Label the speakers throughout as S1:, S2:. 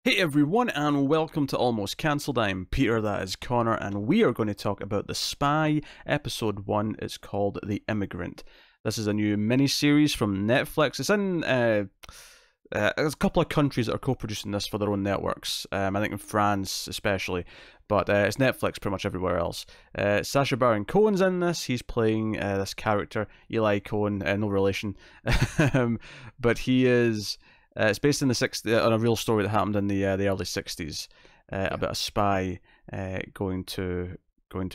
S1: Hey everyone, and welcome to Almost Cancelled. I'm Peter, that is Connor, and we are going to talk about The Spy, Episode 1. It's called The Immigrant. This is a new mini-series from Netflix. It's in there's a couple of countries that are co-producing this for their own networks. I think in France especially, but it's Netflix pretty much everywhere else. Sacha Baron Cohen's in this. He's playing this character, Eli Cohen, no relation, but he is... it's based in the on a real story that happened in the early '60s about a spy going to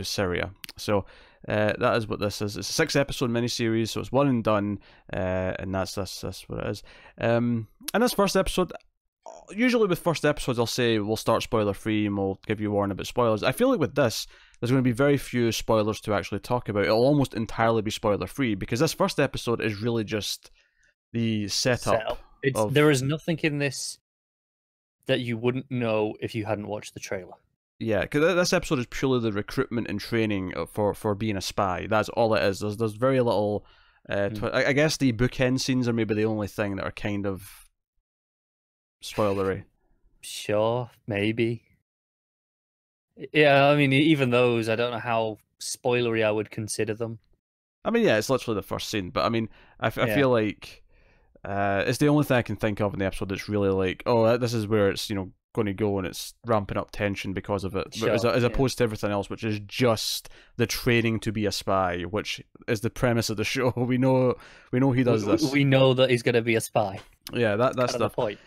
S1: Syria. So that is what this is. It's a 6-episode miniseries, so it's one and done, and that's what it is. And this first episode, usually with first episodes, I'll say we'll start spoiler free and we'll give you a warning about spoilers. I feel like with this, there's going to be very few spoilers to actually talk about. It'll almost entirely be spoiler free because this first episode is really just the setup.
S2: There is nothing in this that you wouldn't know if you hadn't watched the trailer.
S1: Yeah, because this episode is purely the recruitment and training for being a spy. That's all it is. There's very little... I guess the bookend scenes are maybe the only thing that are kind of spoilery.
S2: Sure, maybe. Yeah, I mean, even those, I don't know how spoilery I would consider them.
S1: I mean, yeah, it's literally the first scene, but I mean, I feel like... it's the only thing I can think of in the episode that's really like, oh, this is where it's, going to go and it's ramping up tension because of it. Sure, as opposed to everything else, which is just the training to be a spy, which is the premise of the show. We know he does this.
S2: We know that he's going to be a spy.
S1: Yeah, that's the point.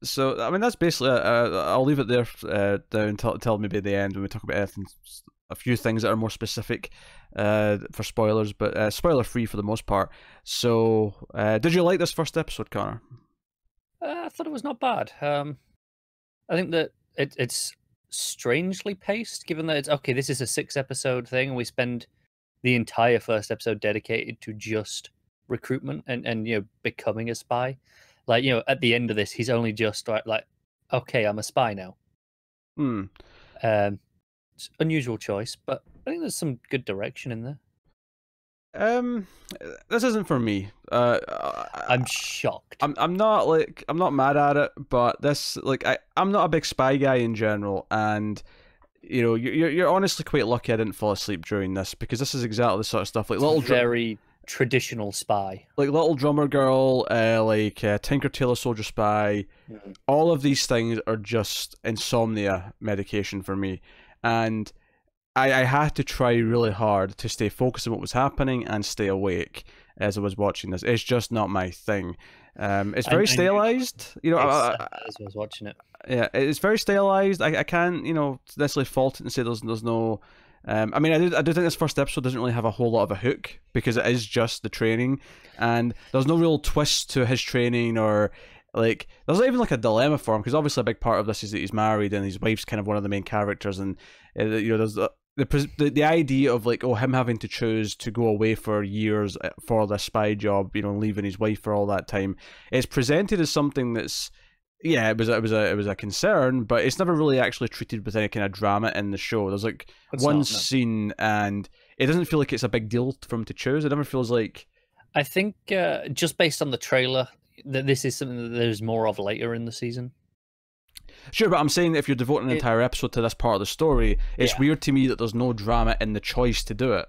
S1: So, I mean, that's basically, I'll leave it there until maybe the end when we talk about anything, a few things that are more specific for spoilers, but spoiler free for the most part. So, did you like this first episode, Connor?
S2: I thought it was not bad. I think that it's strangely paced, given that it's okay. This is a 6-episode thing, and we spend the entire first episode dedicated to just recruitment and becoming a spy. Like, at the end of this, he's only just like, okay, I'm a spy now. It's unusual choice, but I think there's some good direction in there.
S1: This isn't for me.
S2: I'm shocked.
S1: I'm not mad at it, but this, I'm not a big spy guy in general, and you're honestly quite lucky I didn't fall asleep during this, because this is exactly the sort of stuff like
S2: very traditional spy,
S1: like Little Drummer Girl, Tinker Tailor Soldier Spy. All of these things are just insomnia medication for me, and I had to try really hard to stay focused on what was happening and stay awake as I was watching this. It's just not my thing. It's very stylized. As
S2: I was watching it.
S1: Yeah, it's very stylized. I can't, necessarily fault it and say there's no... I mean, I do think this first episode doesn't really have a whole lot of a hook, because it is just the training, and there's no real twist to his training, or... there's not even a dilemma for him, because obviously a big part of this is that he's married and his wife's kind of one of the main characters, and there's the idea of him having to choose to go away for years for the spy job, leaving his wife for all that time. It's presented as something that's, yeah, it was a concern, but it's never really actually treated with any kind of drama in the show. There's one scene, and it doesn't feel like it's a big deal for him to choose. It never feels like.
S2: I think just based on the trailer, that this is something that there's more of later in the season.
S1: Sure, but I'm saying that if you're devoting an entire episode to this part of the story, it's weird to me that there's no drama in the choice to do it.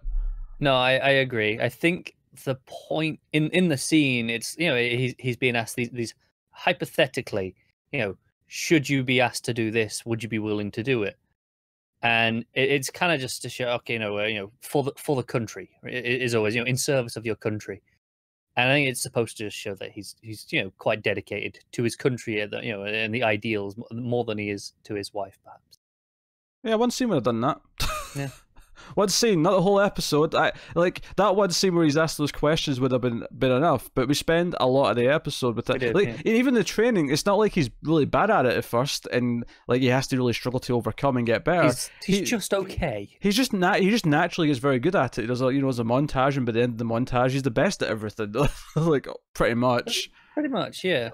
S2: No, I agree. I think the point in the scene, it's he's being asked these hypothetically, should you be asked to do this, would you be willing to do it? And it's kind of just to show, okay, for the country. It is always in service of your country. And I think it's supposed to just show that he's quite dedicated to his country, and the ideals more than he is to his wife, perhaps.
S1: Yeah, one scene would have done that.
S2: Yeah.
S1: One scene, not the whole episode. That one scene where he's asked those questions would have been enough, but we spend a lot of the episode with it. Even the training, it's not like he's really bad at it at first, and he has to really struggle to overcome and get better.
S2: He's just okay.
S1: He just naturally is very good at it. He does there's a montage, and by the end of the montage, he's the best at everything. Pretty much.
S2: Pretty much, yeah.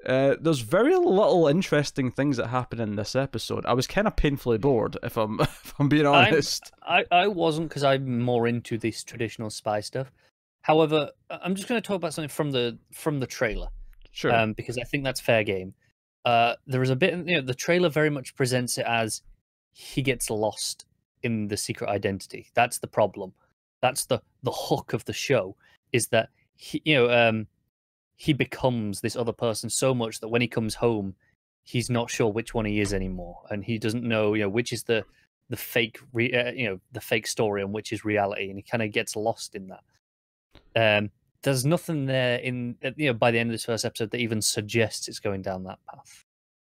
S1: There's very little interesting things that happen in this episode. I was kind of painfully bored, if I'm being honest.
S2: I wasn't, because I'm more into this traditional spy stuff. However, I'm just going to talk about something from the trailer.
S1: Sure.
S2: Because I think that's fair game. there is a bit, the trailer very much presents it as he gets lost in the secret identity. That's the problem. That's the hook of the show, is that he becomes this other person so much that when he comes home, he's not sure which one he is anymore, and he doesn't know, which is the fake, the fake story and which is reality, and he kind of gets lost in that. There's nothing there by the end of this first episode that even suggests it's going down that path.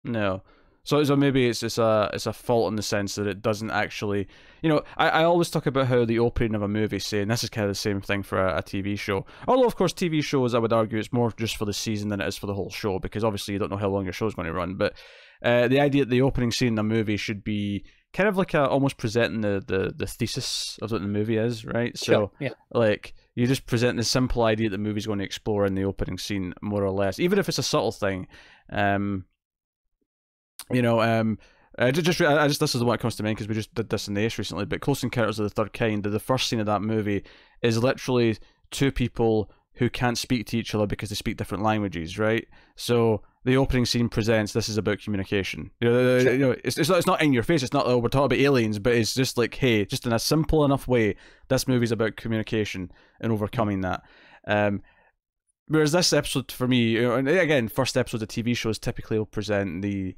S1: No. So maybe it's a fault in the sense that it doesn't actually, I always talk about how the opening of a movie, say, and this is kind of the same thing for a TV show. Although, of course, TV shows, I would argue, it's more just for the season than it is for the whole show, because obviously you don't know how long your show's going to run. But the idea that the opening scene in a movie should be kind of like almost presenting the thesis of what the movie is, right?
S2: Sure, yeah.
S1: Like, you just present the simple idea that the movie's going to explore in the opening scene, more or less, even if it's a subtle thing. This is the one that comes to mind because we just did this in the Ace recently. But Close Encounters of the Third Kind, the first scene of that movie is literally two people who can't speak to each other because they speak different languages, right? So the opening scene presents this is about communication. It's not in your face. It's not, oh, we're talking about aliens, but it's just like, hey, just in a simple enough way, this movie's about communication and overcoming that. Whereas this episode, for me, and again, first episodes of TV shows typically will present the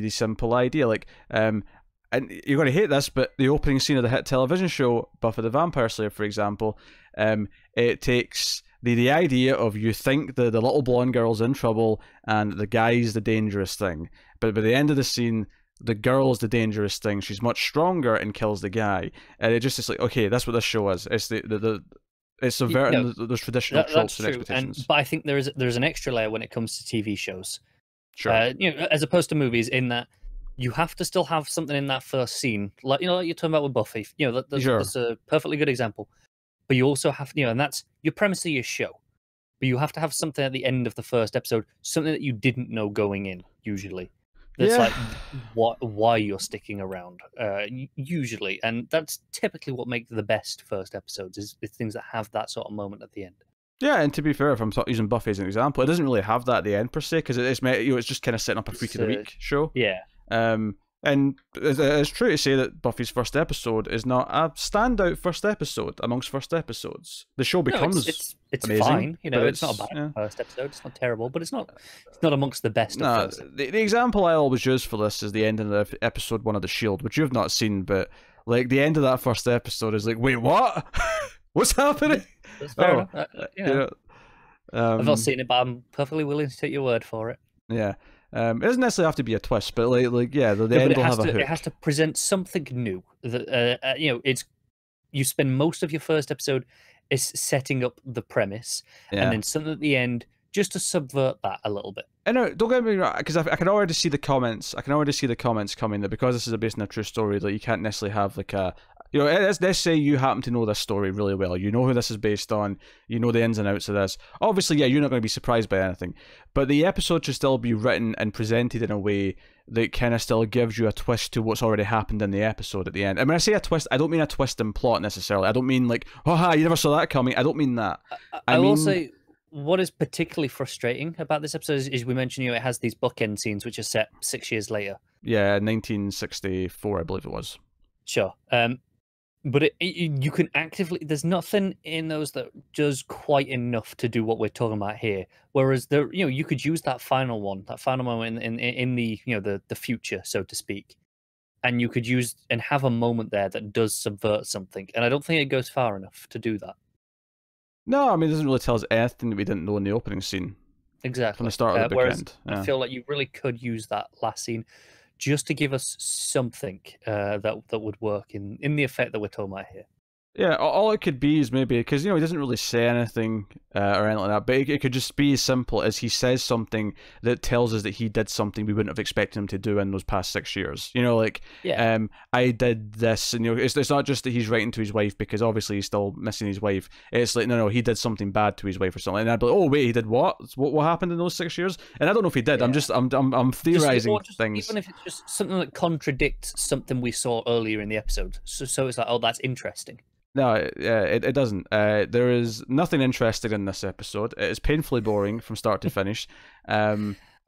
S1: simple idea, like, and you're going to hate this, but the opening scene of the hit television show Buffy the Vampire Slayer, for example, it takes the idea of, you think the little blonde girl's in trouble and the guy's the dangerous thing, but by the end of the scene, the girl's the dangerous thing. She's much stronger and kills the guy, and it's like, okay, that's what this show is. It's it's subverting those traditional tropes and expectations.
S2: But I think there's an extra layer when it comes to TV shows.
S1: Sure.
S2: As opposed to movies, in that you have to still have something in that first scene, like you're talking about with Buffy. That's a perfectly good example. But you also have, and that's your premise of your show. But you have to have something at the end of the first episode, something that you didn't know going in, usually. That's like why you're sticking around, usually. And that's typically what makes the best first episodes, is things that have that sort of moment at the end.
S1: Yeah, and to be fair, if I'm using Buffy as an example, it doesn't really have that at the end per se, because it's just kind of setting up a Freak of the Week show.
S2: Yeah.
S1: And it's true to say that Buffy's first episode is not a standout first episode amongst first episodes. The show becomes
S2: it's
S1: amazing,
S2: fine. It's not a bad first episode. It's not terrible, but it's not amongst the best.
S1: No, the example I always use for this is the ending of episode 1 of The Shield, which you've not seen, but like the end of that first episode is like, wait, what? What's happening?
S2: That's fair enough. I've not seen it, but I'm perfectly willing to take your word for it.
S1: Yeah. It doesn't necessarily have to be a twist, but the end will have a hook.
S2: It has to present something new. That you spend most of your first episode is setting up the premise, and then something at the end just to subvert that a little bit. I know,
S1: don't get me wrong, because I can already see the comments. I can already see the comments coming that because this is based on a true story, that you can't necessarily have like a. Let's say you happen to know this story really well. You know who this is based on. You know the ins and outs of this. Obviously, you're not going to be surprised by anything. But the episode should still be written and presented in a way that kind of still gives you a twist to what's already happened in the episode at the end. And when I say a twist, I don't mean a twist in plot necessarily. I don't mean like, oh, you never saw that coming. I don't mean that.
S2: I will say, what is particularly frustrating about this episode is we mentioned, it has these bookend scenes which are set 6 years later.
S1: Yeah, 1964, I believe it was.
S2: Sure. But you can actively, there's nothing in those that does quite enough to do what we're talking about here. Whereas you could use that final moment in the future, so to speak, and you could use and have a moment there that does subvert something. And I don't think it goes far enough to do that.
S1: No, I mean, it doesn't really tell us anything that we didn't know in the opening scene.
S2: Exactly.
S1: From the start of the bookend.
S2: I feel like you really could use that last scene just to give us something that would work in the effect that we're talking about here.
S1: Yeah, all it could be is maybe, because, he doesn't really say anything or anything like that, but it could just be as simple as he says something that tells us that he did something we wouldn't have expected him to do in those past 6 years. I did this, and it's not just that he's writing to his wife, because obviously he's still missing his wife. It's like, no, he did something bad to his wife or something. And I'd be like, oh, wait, he did what? What happened in those 6 years? And I don't know if he did. Yeah. I'm theorizing things.
S2: Even if it's just something that contradicts something we saw earlier in the episode. So it's like, oh, that's interesting.
S1: No, it doesn't. There is nothing interesting in this episode. It is painfully boring from start to finish.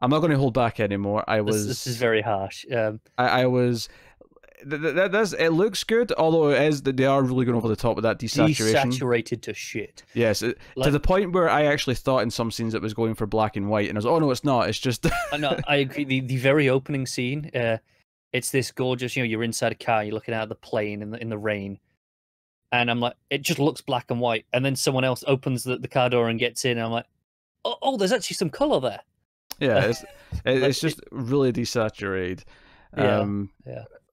S1: I'm not going to hold back anymore.
S2: This is very harsh.
S1: I was. It looks good, although it is that they are really going over the top with that desaturation.
S2: Desaturated to shit.
S1: Yes, to the point where I actually thought in some scenes it was going for black and white, and I was, oh no, it's not. It's just.
S2: No, I agree. The very opening scene, it's this gorgeous. You're inside a car, you're looking out of the plane in the rain, and I'm like, it just looks black and white, and then someone else opens the car door and gets in, and I'm like, oh, there's actually some color there.
S1: Yeah, it's just really desaturated.
S2: Yeah.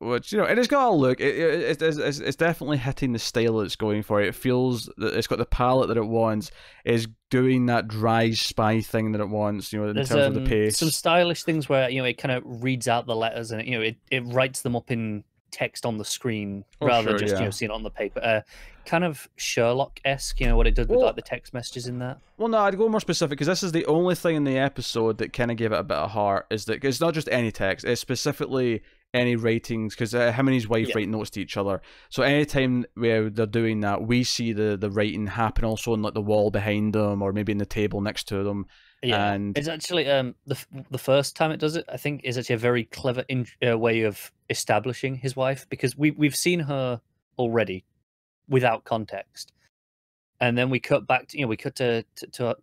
S1: Which, and it's got a look. It's definitely hitting the style that it's going for. It feels that it's got the palette that it wants. Is doing that dry spy thing that it wants. In terms of the pace.
S2: Some stylish things where it kind of reads out the letters and it writes them up in text on the screen rather than just seeing it on the paper. Kind of Sherlock-esque. What it does with like the text messages in that.
S1: Well, no, I'd go more specific because this is the only thing in the episode that kind of gave it a bit of heart. Is that it's not just any text. It's specifically any ratings, because him and his wife write notes to each other. So anytime where they're doing that, we see the writing happen also on like the wall behind them, or maybe in the table next to them.
S2: Yeah,
S1: and
S2: it's actually the first time it does it, I think, is actually a very clever way of establishing his wife, because we've seen her already without context, and then we cut back to we cut to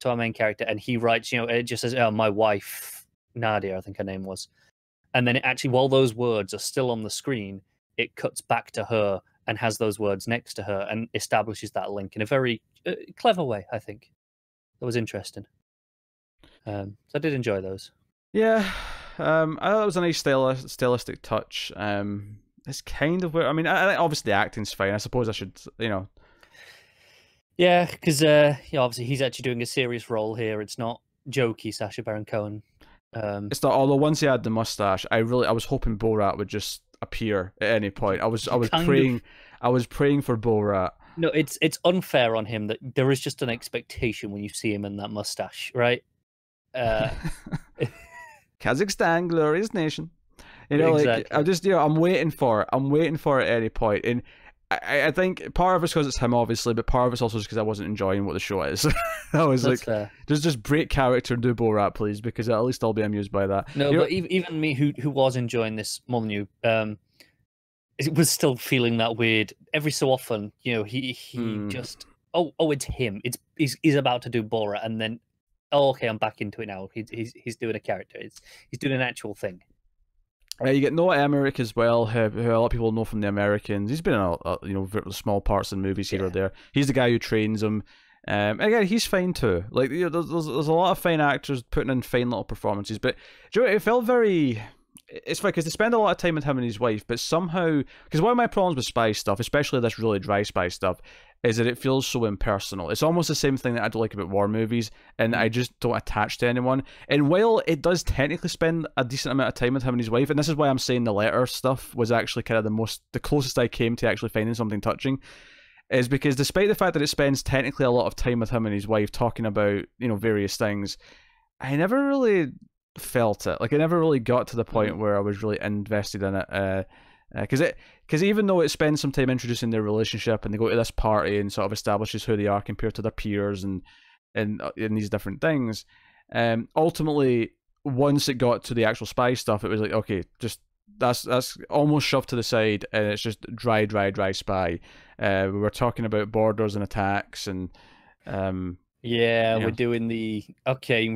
S2: our main character, and he writes it just says, "Oh, my wife Nadia," I think her name was. And then it actually, while those words are still on the screen, it cuts back to her and has those words next to her and establishes that link in a very clever way, I think. That was interesting. So I did enjoy those.
S1: Yeah, I thought it was a nice stylistic touch. It's kind of where, I obviously the acting's fine. I suppose I should,
S2: Yeah, because obviously he's actually doing a serious role here. It's not jokey Sacha Baron Cohen.
S1: It's not. Although once he had the mustache, I was hoping Borat would just appear at any point. I was praying for Borat.
S2: No, it's unfair on him that there is just an expectation when you see him in that mustache, right?
S1: Kazakhstan, glorious nation. Exactly. I'm waiting for it. I'm waiting for it at any point. And I think part of it's because it's him, obviously, but part of it's also just because I wasn't enjoying what the show is. I was just break character and do Borat, please, because at least I'll be amused by that.
S2: No, but even me, who was enjoying this more than you, it was still feeling that weird. Every so often, he just it's him. He's about to do Borat, and then okay, I'm back into it now. He's doing a character. He's doing an actual thing.
S1: You get Noah Emmerich as well, who a lot of people know from The Americans. He's been in small parts in movies here or there. He's the guy who trains him. Again, he's fine too. Like there's a lot of fine actors putting in fine little performances, but it felt very. It's funny because they spend a lot of time with him and his wife, but somehow, because one of my problems with spy stuff, especially this really dry spy stuff, is that it feels so impersonal. It's almost the same thing that I don't like about war movies, and I just don't attach to anyone. And while it does technically spend a decent amount of time with him and his wife, and this is why I'm saying the letter stuff was actually kind of the closest I came to actually finding something touching, is because despite the fact that it spends technically a lot of time with him and his wife talking about various things, I never really felt it. Like I never really got to the point where I was really invested in it. Because even though it spends some time introducing their relationship and they go to this party and sort of establishes who they are compared to their peers and these different things, ultimately once it got to the actual spy stuff, it was like, okay, just that's almost shoved to the side, and it's just dry spy. We were talking about borders and attacks and
S2: we're doing the okay.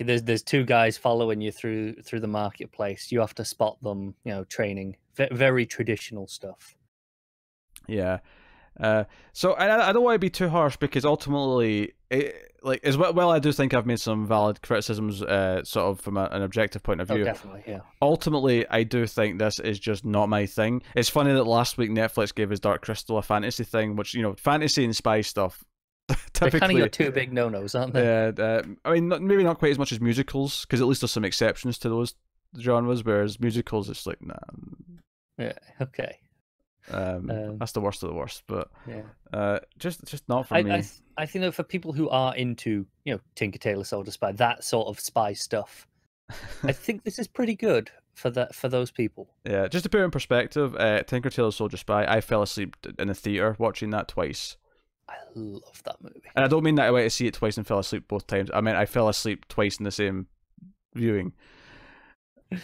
S2: There's two guys following you through the marketplace. You have to spot them. Training. Very traditional stuff.
S1: Yeah. So I don't want to be too harsh because ultimately, as well, I do think I've made some valid criticisms, sort of from an objective point of view.
S2: Oh, definitely, yeah.
S1: Ultimately, I do think this is just not my thing. It's funny that last week Netflix gave us Dark Crystal, a fantasy thing, which fantasy and spy stuff.
S2: They're kind of your two big no-nos, aren't they?
S1: Yeah, maybe not quite as much as musicals, because at least there's some exceptions to those genres, whereas musicals, it's like, nah.
S2: Yeah, okay.
S1: That's the worst of the worst, but just not for
S2: me. I think that for people who are into, Tinker Tailor Soldier Spy, that sort of spy stuff, I think this is pretty good for those people.
S1: Yeah, just to put it in perspective, Tinker Tailor Soldier Spy, I fell asleep in the theater watching that twice.
S2: I love that movie.
S1: And I don't mean that I went to see it twice and fell asleep both times. I mean I fell asleep twice in the same viewing,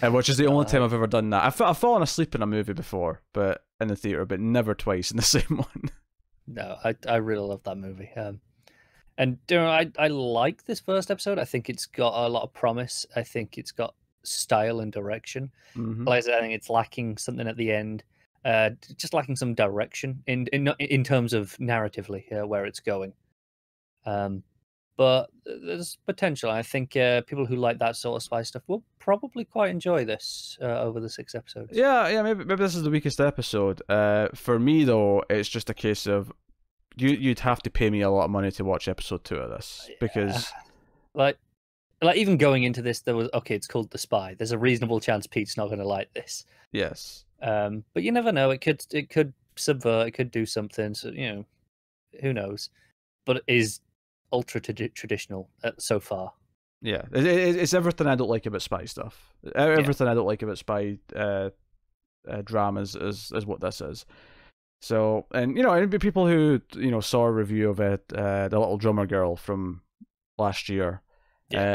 S1: which is the only time I've ever done that. I've fallen asleep in a movie before, but in the theater, but never twice in the same one.
S2: No, I really love that movie. And you know, I like this first episode. I think it's got a lot of promise. I think it's got style and direction.
S1: Mm-hmm.
S2: Like I said, I think it's lacking something at the end. Just lacking some direction in terms of narratively where it's going. But there's potential. I think people who like that sort of spy stuff will probably quite enjoy this over the 6 episodes.
S1: Yeah. Maybe this is the weakest episode. For me though, it's just a case of you'd have to pay me a lot of money to watch episode 2 of this because,
S2: like even going into this, there was it's called The Spy. There's a reasonable chance Pete's not going to like this.
S1: Yes.
S2: But you never know. It could subvert. It could do something. So you know, who knows? But it is ultra traditional so far.
S1: Yeah, it's everything I don't like about spy stuff. Everything I don't like about spy dramas is what this is. So, and you know, people who saw a review of it, the Little Drummer Girl from last year,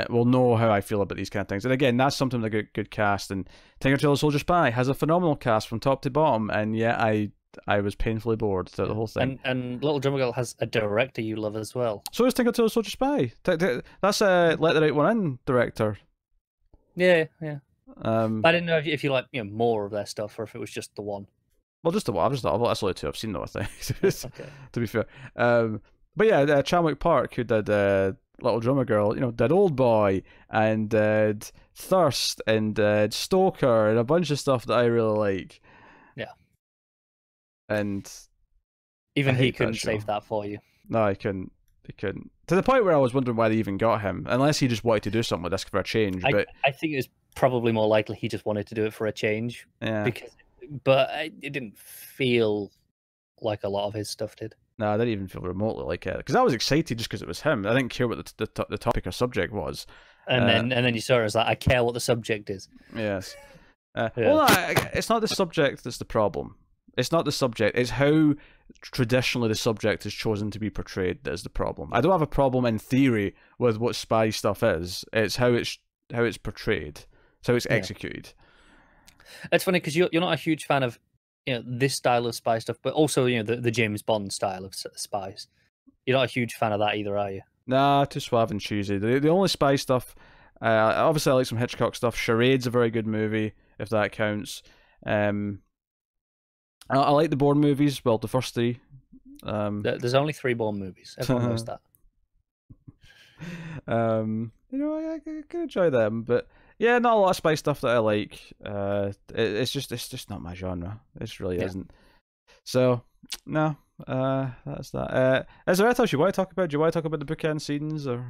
S1: will know how I feel about these kind of things. And again, that's something with a good cast. And Tinker Tailor Soldier Spy has a phenomenal cast from top to bottom, and yet I was painfully bored throughout the whole thing.
S2: And Little Drummer Girl has a director you love as well.
S1: So does Tinker Tailor Soldier Spy. That's a Let the Right One In director.
S2: Yeah.
S1: But
S2: I didn't know if you like more of their stuff or if it was just the one.
S1: Well, just the one. That's only 2 I've seen though, I think.
S2: Okay.
S1: To be fair. But yeah, Chanwick Park, who did Little Drummer Girl, did Old Boy and did Thirst and did Stoker and a bunch of stuff that I really like.
S2: Yeah.
S1: And
S2: even he couldn't save that for you.
S1: No, he couldn't. To the point where I was wondering why they even got him, unless he just wanted to do something with this for a change. But
S2: I think it was probably more likely he just wanted to do it for a change.
S1: Yeah.
S2: But it didn't feel like a lot of his stuff did.
S1: No, I didn't even feel remotely like it because I was excited just because it was him. I didn't care what the topic or subject was.
S2: And then you saw it as like, I care what the subject is.
S1: Yes. Well, it's not the subject that's the problem. It's not the subject. It's how traditionally the subject is chosen to be portrayed that is the problem. I don't have a problem in theory with what spy stuff is. It's how it's portrayed. It's how it's executed.
S2: It's funny because you're not a huge fan of this style of spy stuff, but also the James Bond style of spies. You're not a huge fan of that either, are you? Nah,
S1: too suave and cheesy. The only spy stuff, obviously I like some Hitchcock stuff. Charade's a very good movie, if that counts. I like the Bourne movies. Well, the first 3.
S2: There's only 3 Bourne movies. Everyone knows that.
S1: I can enjoy them, but yeah, not a lot of spy stuff that I like. It's just not my genre. It really isn't. So no, that's that. Is there anything else you want to talk about? Do you want to talk about the bookend scenes, or?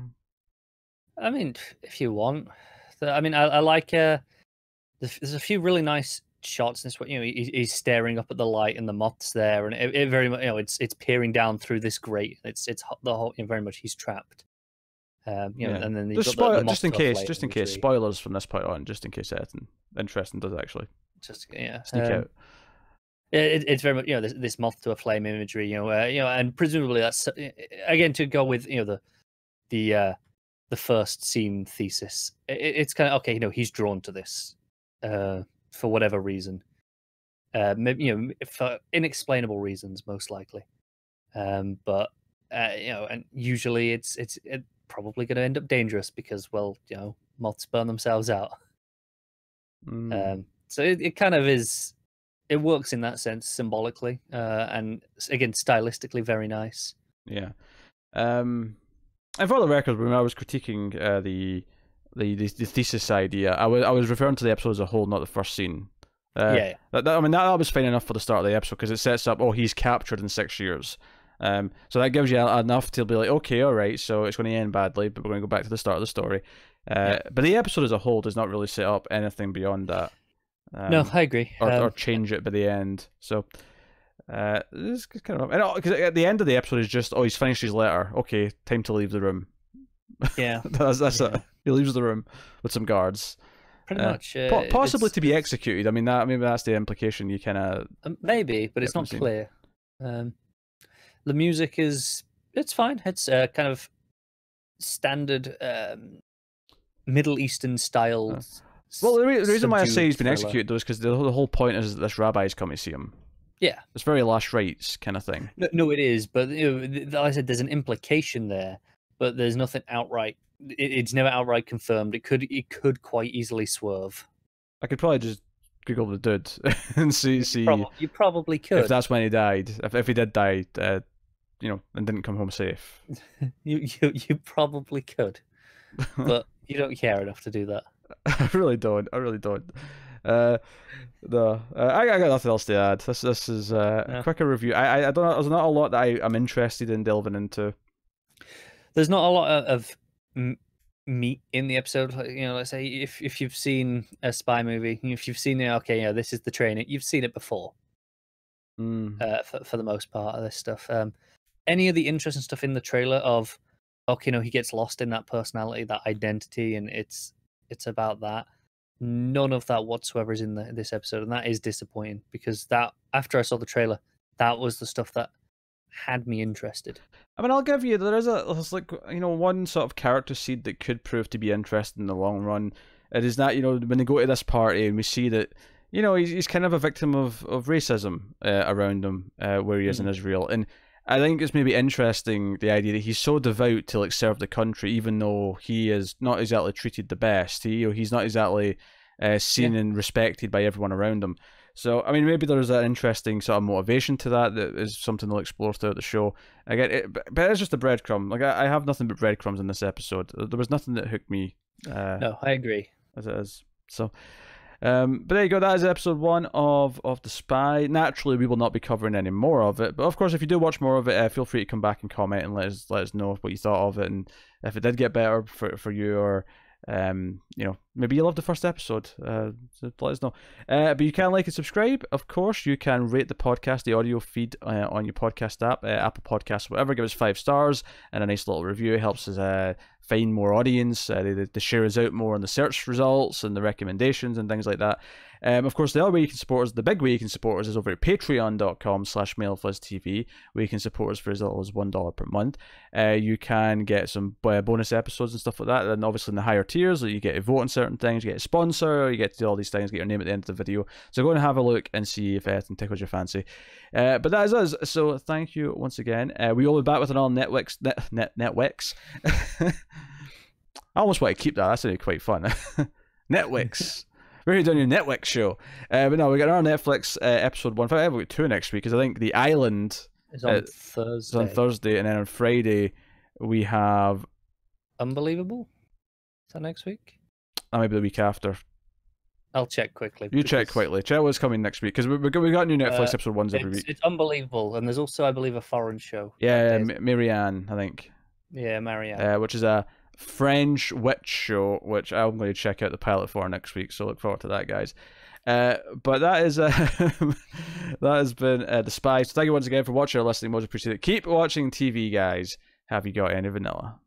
S1: I
S2: mean, if you want. I mean, I like. There's a few really nice shots in this. He's staring up at the light and the moth's there, and it very much it's peering down through this grate. It's the whole very much he's trapped. And then
S1: just in case spoilers from this point on, just in case anything interesting does actually sneak out.
S2: It's very much this moth to a flame imagery, and presumably that's again to go with the first scene thesis. It's kind of okay, he's drawn to this for whatever reason, maybe for inexplainable reasons most likely, but and usually it's probably going to end up dangerous because moths burn themselves out. So it kind of is. It works in that sense symbolically, and again stylistically very nice. Yeah.
S1: And for the record, when I was critiquing the thesis idea, I was referring to the episode as a whole, not the first scene. That was fine enough for the start of the episode because it sets up, he's captured in 6 years. So that gives you enough to be like, okay, all right, so it's going to end badly, but we're going to go back to the start of the story. But the episode as a whole does not really set up anything beyond that.
S2: No, I agree.
S1: Or change it by the end. So this is kind of because at the end of the episode is just, he's finished his letter. Okay, time to leave the room.
S2: Yeah,
S1: that's it. He leaves the room with some guards.
S2: Pretty much.
S1: Possibly to be executed. I mean, maybe that's the implication. You kind of
S2: maybe, but it's not clear. The music it's fine. It's kind of standard Middle Eastern style.
S1: Well, the reason why I say he's been
S2: thriller.
S1: executed though is because the whole point is that this rabbi's come to see him.
S2: Yeah,
S1: It's very last rites kind of thing.
S2: no, it is. But like I said, there's an implication there, but there's nothing outright. It's never outright confirmed. It could quite easily swerve.
S1: I could probably just Google the dude and see
S2: You probably could.
S1: if that's when he died. If he did die, and didn't come home safe.
S2: You probably could, but you don't care enough to do that.
S1: I really don't. No, I got nothing else to add. This is a quicker review. I don't know. There's not a lot that I'm interested in delving into.
S2: There's not a lot of meat in the episode. Let's say if you've seen a spy movie, if you've seen it, this is the training. You've seen it before. For the most part of this stuff. Any of the interesting stuff in the trailer of, he gets lost in that personality, that identity, and it's about that. None of that whatsoever is in this episode, and that is disappointing because that after I saw the trailer, that was the stuff that had me interested.
S1: I mean, I'll give you there's one sort of character seed that could prove to be interesting in the long run. It is that when they go to this party and we see that he's kind of a victim of racism around him where he is in Israel, and I think it's maybe interesting the idea that he's so devout to serve the country, even though he is not exactly treated the best. He's not exactly seen and respected by everyone around him. So I mean, maybe there's an interesting sort of motivation to that is something they'll explore throughout the show. Again, but it's just a breadcrumb. I have nothing but breadcrumbs in this episode. There was nothing that hooked me.
S2: No, I agree.
S1: As it is. So. But there you go. That is episode 1 of The Spy. Naturally, we will not be covering any more of it. But of course, if you do watch more of it, feel free to come back and comment and let us know what you thought of it, and if it did get better for you, or maybe you loved the first episode. So let us know. But you can like and subscribe. Of course, you can rate the podcast, the audio feed on your podcast app, Apple Podcasts, whatever. Give us 5 stars and a nice little review. It helps us find more audience. They share us out more in the search results and the recommendations and things like that. Of course, the other way you can support us, the big way you can support us, is over at patreon.com/MailFuzzTV, where you can support us for as little as $1 per month. You can get some bonus episodes and stuff like that, and obviously in the higher tiers, you get to vote on certain things, you get a sponsor, you get to do all these things, get your name at the end of the video. So go and have a look and see if anything tickles your fancy. But that is us, so thank you once again. We will be back with another Netflix. I almost want to keep that. That's really quite fun. Netflix. We're doing your Netflix show. But no, we got our Netflix episode 1. In fact, we've got 2 next week, because I think The Island
S2: is on Thursday.
S1: It's on Thursday, and then on Friday we have
S2: Unbelievable. Is that next week?
S1: That might be the week after.
S2: I'll check quickly.
S1: You check quickly. Check what's coming next week, because we got new Netflix episode 1s every week.
S2: It's Unbelievable, and there's also, I believe, a foreign show.
S1: Yeah, Marianne, I think.
S2: Yeah, Marianne.
S1: Which is a French witch show, which I'm going to check out the pilot for next week, so look forward to that, guys. But that is that has been The Spy. So thank you once again for watching or listening. Much appreciated. Keep watching TV, guys. Have you got any vanilla?